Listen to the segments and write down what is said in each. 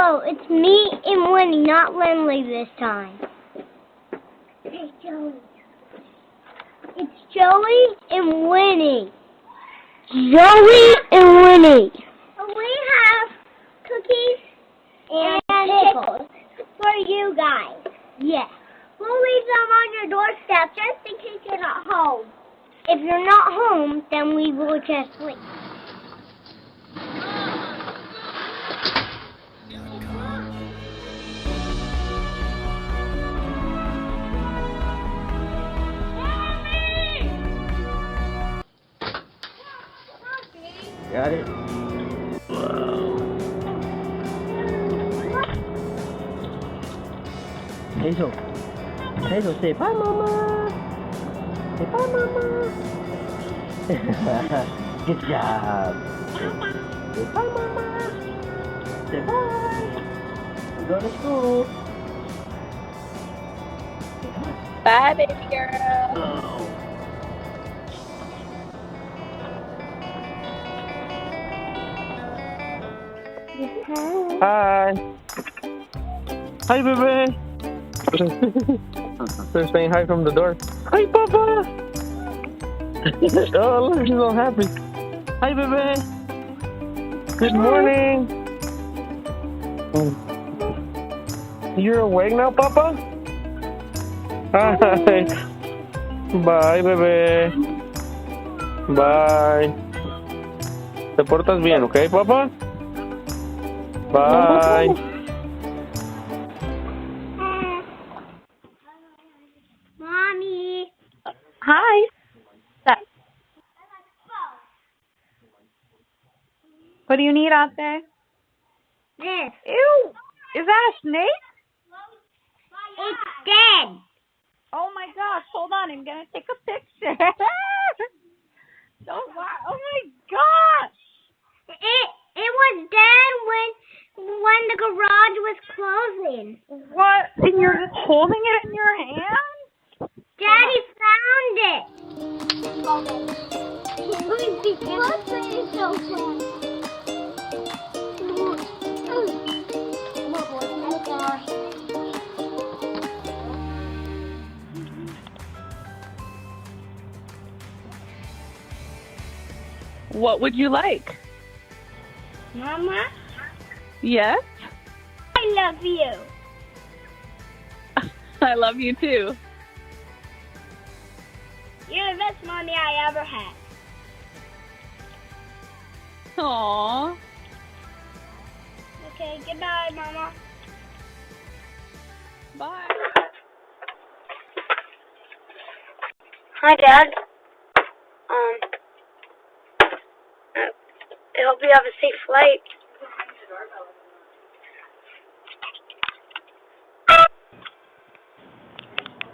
Oh, it's me and Winnie, not Lindley this time. It's Joey. It's Joey and Winnie. Joey and Winnie. We have cookies and pickles for you guys. Yes. We'll leave them on your doorstep just in case you're not home. If you're not home, then we will just leave. Got it? Wow. Hazel. Hazel, say bye, Mama. Say bye, Mama. Good job. Say bye, Mama. Say bye. We're going to school. Bye, baby girl. Oh. Hi. Hi, baby. They're saying hi from the door. Hi, Papa. Oh, look, she's all happy. Hi, baby. Good morning. You're awake now, Papa? Hi. Bye, baby. Bye. Te portas bien, ¿ok, Papa? Bye. Mommy. Hi. What do you need out there? This. Ew. Is that a snake? It's dead. Oh my gosh. Hold on. I'm going to take a picture. Oh my gosh. It was dead when the garage was closing. What? And you're just holding it in your hand? Daddy found it. It's so fun. What would you like? Mama, Yes? I love you. I love you too. You're the best mommy I ever had. Aww. Okay, goodbye, Mama. Bye. Hi, Dad. I hope you have a safe flight.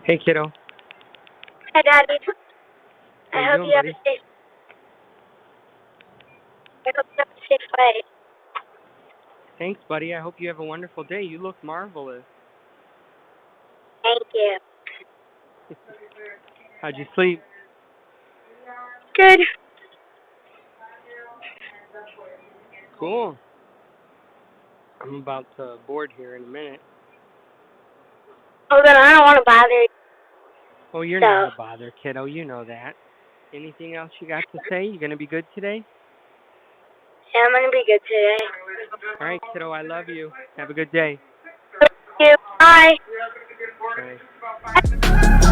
Hey, kiddo. Hi, Daddy. I How you hope doing, you have buddy? a safe. I hope you have a safe flight. Thanks, buddy. I hope you have a wonderful day. You look marvelous. Thank you. How'd you sleep? Good. Cool. I'm about to board here in a minute. Oh, then I don't want to bother you. Oh, you're not a bother, kiddo. You know that. Anything else you got to say? You gonna be good today? Yeah, I'm going to be good today. All right, kiddo. I love you. Have a good day. Thank you. Bye. Bye.